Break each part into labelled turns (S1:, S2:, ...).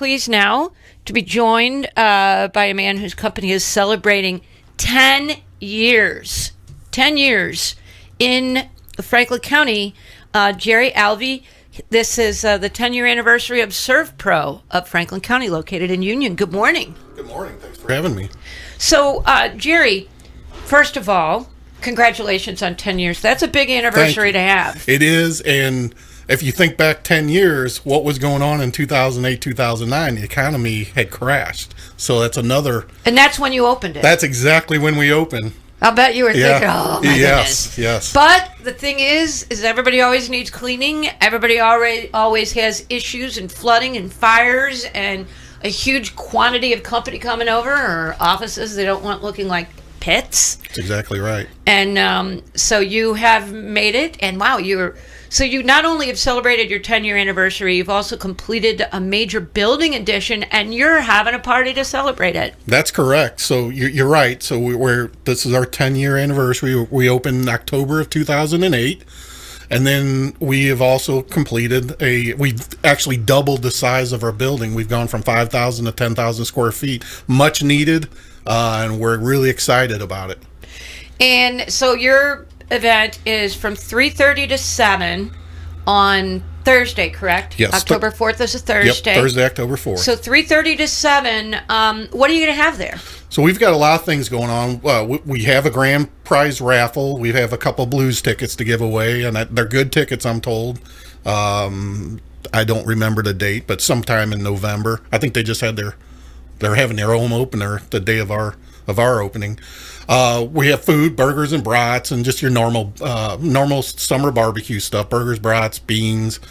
S1: Pleased now to be joined by a man whose company is celebrating 10 years. 10 years in Franklin County. Jerry Alvey, this is the 10-year anniversary of SERVPRO of Franklin County, located in Union. Good morning.
S2: Good morning. Thanks for having me.
S1: So, Jerry, first of all, congratulations on 10 years. That's a big anniversary to have.
S2: It is, and if you think back 10 years, what was going on in 2008, 2009, the economy had crashed. So that's another...
S1: And that's when you opened it.
S2: That's exactly when we opened.
S1: I'll bet you were thinking, oh, my goodness.
S2: Yes.
S1: But the thing is everybody always needs cleaning. Everybody always has issues and flooding and fires and a huge quantity of company coming over or offices they don't want looking like pits.
S2: That's exactly right.
S1: And so you have made it, and wow, so you not only have celebrated your 10-year anniversary, you've also completed a major building addition, and you're having a party to celebrate it.
S2: That's correct. So you're right. So this is our 10-year anniversary. We opened in October of 2008. And then we have also completed we've actually doubled the size of our building. We've gone from 5,000 to 10,000 square feet, much needed, and we're really excited about it.
S1: And so your event is from 3:30 to 7 on Thursday, correct?
S2: Yes.
S1: October 4th is a Thursday.
S2: Yep, Thursday, October 4th.
S1: So 3:30 to 7, what are you going to have there?
S2: So we've got a lot of things going on. We have a grand prize raffle. We have a couple blues tickets to give away, and they're good tickets, I'm told. I don't remember the date, but sometime in November. I think they just had they're having their home opener the day of our opening. We have food, burgers and brats, and just your normal summer barbecue stuff: burgers, brats, beans.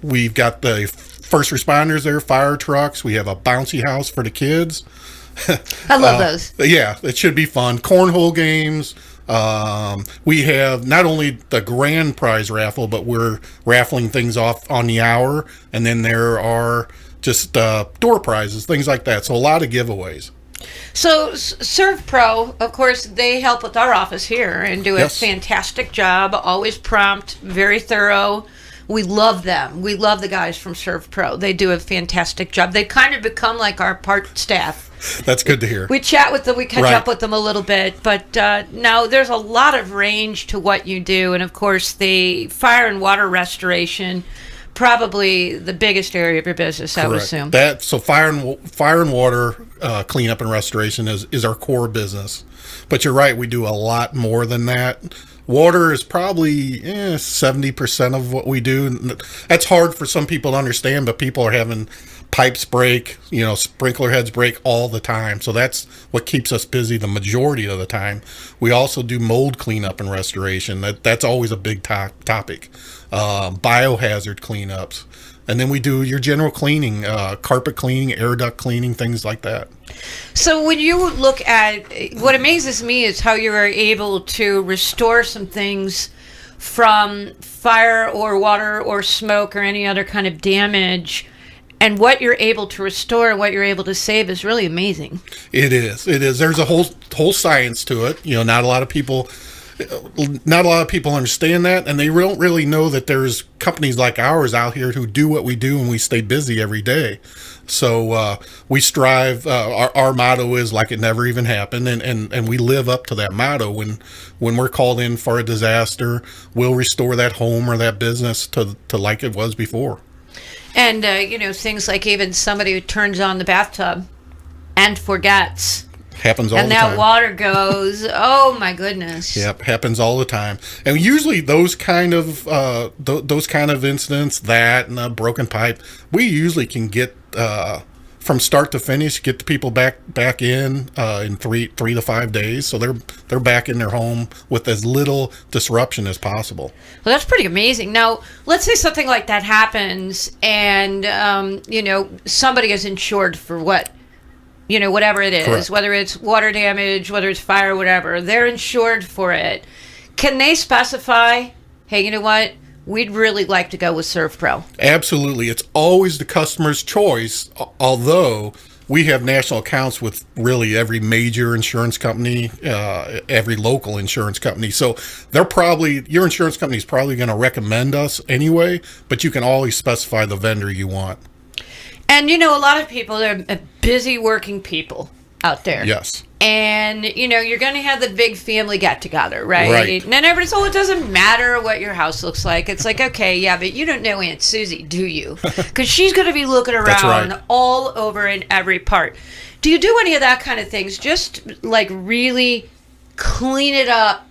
S2: We've got the first responders there, fire trucks. We have a bouncy house for the kids.
S1: I love those.
S2: Yeah, it should be fun. Cornhole games. We have not only the grand prize raffle, but we're raffling things off on the hour, and then there are just door prizes, things like that. So a lot of giveaways. So
S1: SERVPRO, of course, they help with our office here and do a fantastic job, always prompt, very thorough. We love them. We love the guys from SERVPRO. They do a fantastic job. They kind of become like our part staff.
S2: That's good to hear.
S1: We chat with them, we catch up with them a little bit, but now there's a lot of range to what you do, and of course the fire and water restoration, probably the biggest area of your business, I would assume.
S2: Fire and water cleanup and restoration is our core business. But you're right, we do a lot more than that. Water is probably 70% of what we do. That's hard for some people to understand, but people are having pipes break, sprinkler heads break all the time. So that's what keeps us busy the majority of the time. We also do mold cleanup and restoration. That's always a big topic. Biohazard cleanups. And then we do your general cleaning, carpet cleaning, air duct cleaning, things like that.
S1: So when you look at, what amazes me is how you are able to restore some things from fire or water or smoke or any other kind of damage. And what you're able to restore and what you're able to save is really amazing.
S2: It is. There's a whole science to it. Not a lot of people understand that, and they don't really know that there's companies like ours out here who do what we do, and we stay busy every day. So we strive. Our motto is like it never even happened, and we live up to that motto. When we're called in for a disaster, we'll restore that home or that business to like it was before.
S1: And things like even somebody who turns on the bathtub and forgets.
S2: Happens all the time.
S1: And that water goes, oh my goodness.
S2: Yep, happens all the time. And usually those kind of incidents, that and a broken pipe, we usually can get from start to finish, get the people back in 3 to 5 days. So they're back in their home with as little disruption as possible.
S1: Well, that's pretty amazing. Now, let's say something like that happens, and somebody is insured for whatever it is,
S2: correct,
S1: whether it's water damage, whether it's fire, whatever, they're insured for it. Can they specify, hey, you know what? We'd really like to go with SERVPRO.
S2: Absolutely. It's always the customer's choice, although we have national accounts with really every major insurance company, every local insurance company. So your insurance company is probably going to recommend us anyway, but you can always specify the vendor you want.
S1: And, a lot of people are busy working people out there.
S2: Yes.
S1: And, you're going to have the big family get-together, right?
S2: Right.
S1: And then everybody's, it doesn't matter what your house looks like. It's like, okay, yeah, but you don't know Aunt Susie, do you? Because she's going to be looking around
S2: right.
S1: all over in every part. Do you do any of that kind of things? Just, like, really clean it up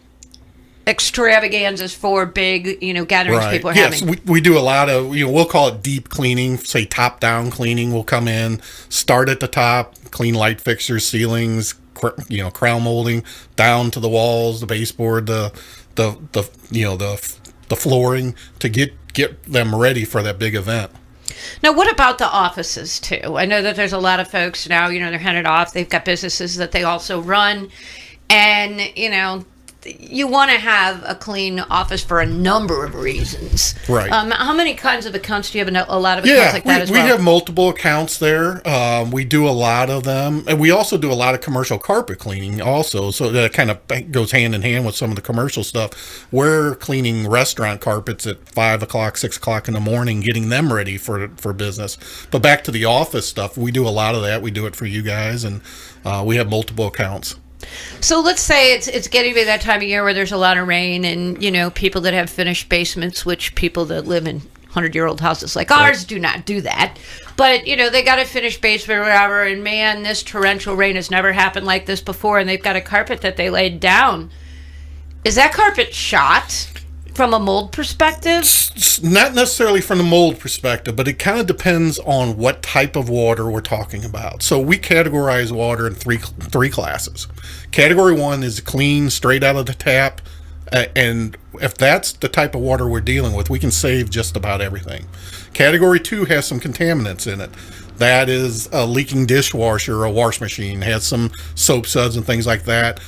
S1: extravaganzas for big, gatherings
S2: Right.
S1: people are
S2: yes,
S1: having?
S2: we do a lot of, we'll call it deep cleaning, say top-down cleaning. We'll come in, start at the top, clean light fixtures, ceilings, crown molding, down to the walls, the baseboard, the flooring to get them ready for that big event.
S1: Now, what about the offices, too? I know that there's a lot of folks now, they're handed off. They've got businesses that they also run. And, you want to have a clean office for a number of reasons.
S2: Right.
S1: How many kinds of accounts do you have? A lot of accounts like that as well?
S2: We have multiple accounts there. We do a lot of them. And we also do a lot of commercial carpet cleaning also. So that kind of goes hand in hand with some of the commercial stuff. We're cleaning restaurant carpets at 5 o'clock, 6 o'clock in the morning, getting them ready for business. But back to the office stuff, we do a lot of that. We do it for you guys. And we have multiple accounts.
S1: So let's say it's getting to be that time of year where there's a lot of rain and, people that have finished basements, which people that live in 100-year-old houses like ours do not do that. But, they got a finished basement or whatever, and man, this torrential rain has never happened like this before, and they've got a carpet that they laid down. Is that carpet shot from a mold perspective?
S2: Not necessarily from the mold perspective, but it kind of depends on what type of water we're talking about. So we categorize water in three classes. Category 1 is clean, straight out of the tap, and if that's the type of water we're dealing with, we can save just about everything. Category 2 has some contaminants in it. That is a leaking dishwasher, a wash machine, has some soap suds and things like that.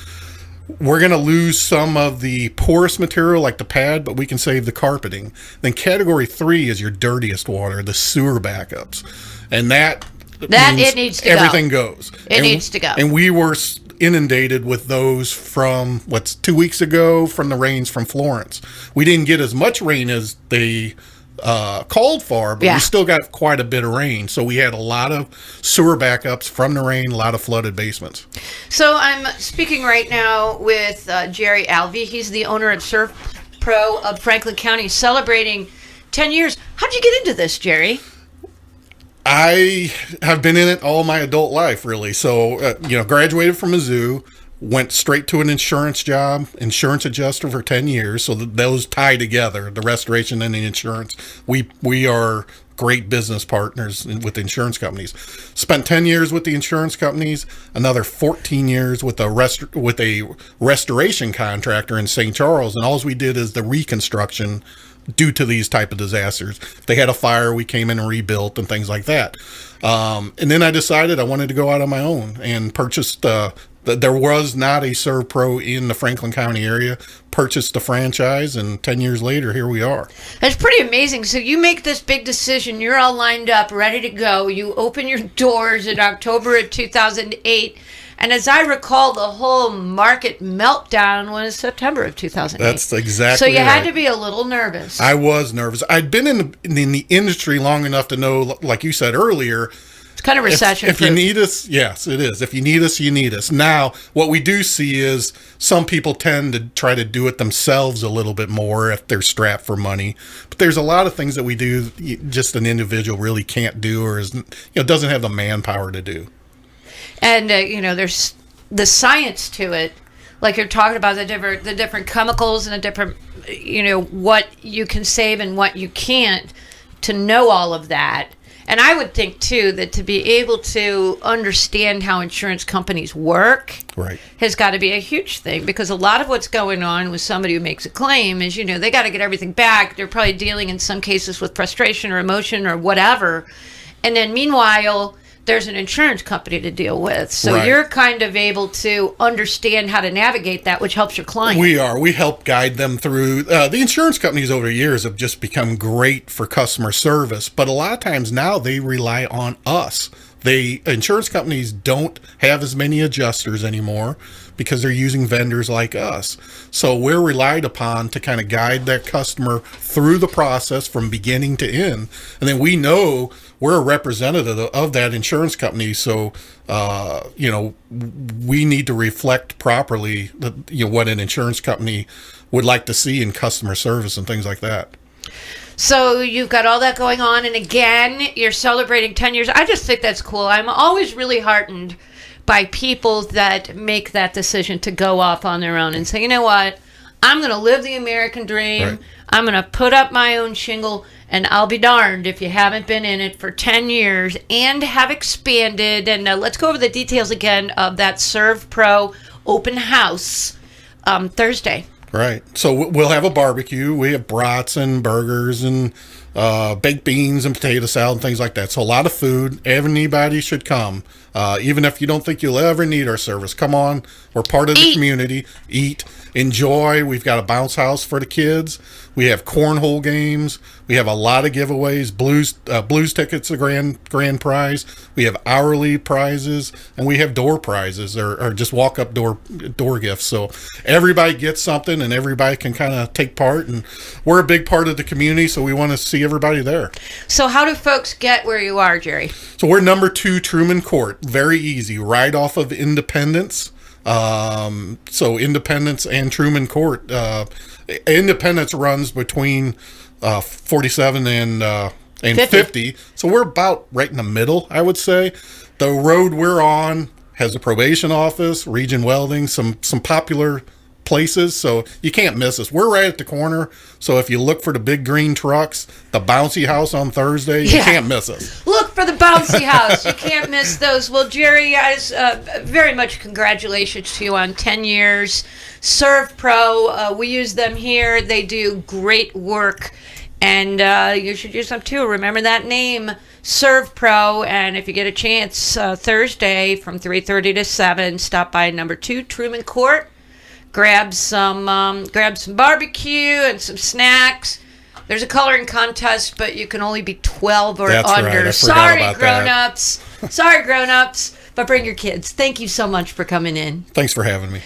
S2: We're going to lose some of the porous material like the pad, but we can save the carpeting. Then category 3 is your dirtiest water, the sewer backups. And that means
S1: it needs to
S2: everything goes.
S1: It needs to go.
S2: And we were inundated with those from 2 weeks ago from the rains from Florence. We didn't get as much rain as they called for, but we still got quite a bit of rain. So we had a lot of sewer backups from the rain, a lot of flooded basements.
S1: So I'm speaking right now with Jerry Alvey. He's the owner of SERVPRO of Franklin County, celebrating 10 years. How'd you get into this, Jerry?
S2: I have been in it all my adult life, really. So, graduated from Mizzou, went straight to an insurance job, insurance adjuster for 10 years. So those tie together, the restoration and the insurance. We are great business partners with the insurance companies. Spent 10 years with the insurance companies, another 14 years with a restoration contractor in St. Charles. And all we did is the reconstruction due to these type of disasters. If they had a fire, we came in and rebuilt and things like that. And then I decided I wanted to go out on my own and purchased there was not a SERVPRO in the Franklin County area, purchased the franchise, and 10 years later, here we are.
S1: That's pretty amazing. So you make this big decision. You're all lined up, ready to go. You open your doors in October of 2008. And as I recall, the whole market meltdown was September of 2008.
S2: That's exactly
S1: So you
S2: right.
S1: had to be a little nervous.
S2: I was nervous. I'd been in the industry long enough to know, like you said earlier,
S1: it's kind of recession.
S2: If you need us, yes, it is. If you need us, you need us. Now, what we do see is some people tend to try to do it themselves a little bit more if they're strapped for money. But there's a lot of things that we do just an individual really can't do or doesn't have the manpower to do.
S1: And there's the science to it, like you're talking about the different chemicals and the different, what you can save and what you can't. To know all of that. And I would think, too, that to be able to understand how insurance companies work has got to be a huge thing, because a lot of what's going on with somebody who makes a claim is, they got to get everything back. They're probably dealing in some cases with frustration or emotion or whatever. And then meanwhile, there's an insurance company to deal with. So you're kind of able to understand how to navigate that, which helps your client.
S2: We help guide them through. The insurance companies over the years have just become great for customer service, but a lot of times now they rely on us Insurance companies don't have as many adjusters anymore because they're using vendors like us. So we're relied upon to kind of guide that customer through the process from beginning to end. And then we know we're a representative of that insurance company. So, we need to reflect properly what an insurance company would like to see in customer service and things like that.
S1: So you've got all that going on, and again, you're celebrating 10 years. I just think that's cool. I'm always really heartened by people that make that decision to go off on their own and say, you know what, I'm going to live the American dream.
S2: Right.
S1: I'm going to put up my own shingle, and I'll be darned if you haven't been in it for 10 years and have expanded. And let's go over the details again of that SERVPRO open house Thursday.
S2: Right. So we'll have a barbecue. We have brats and burgers and baked beans and potato salad and things like that. So a lot of food. Anybody should come. Even if you don't think you'll ever need our service, come on. We're part of the community. Eat. Enjoy. We've got a bounce house for the kids. We have cornhole games. We have a lot of giveaways. Blues tickets, a grand prize. We have hourly prizes, and we have door prizes or just walk up door gifts. So everybody gets something, and everybody can kind of take part. And we're a big part of the community, so we want to see everybody there.
S1: So how do folks get where you are, Jerry?
S2: So we're number 2 Truman Court. Very easy, right off of Independence. So Independence and Truman Court. Independence runs between 47 and 50. So we're about right in the middle, I would say. The road we're on has a probation office, Region Welding, some popular places, so you can't miss us. We're right at the corner, so if you look for the big green trucks, the bouncy house on Thursday, you can't miss us.
S1: Look for the bouncy house. You can't miss those. Well, Jerry, guys, very much congratulations to you on 10 years. SERVPRO, we use them here. They do great work, and you should use them too. Remember that name, SERVPRO, and if you get a chance, Thursday from 3:30 to 7, stop by number 2 Truman Court. Grab some barbecue and some snacks. There's a coloring contest, but you can only be 12 or
S2: That's
S1: under.
S2: Right.
S1: Sorry, grown-ups. Sorry, grown-ups. But bring your kids. Thank you so much for coming in.
S2: Thanks for having me.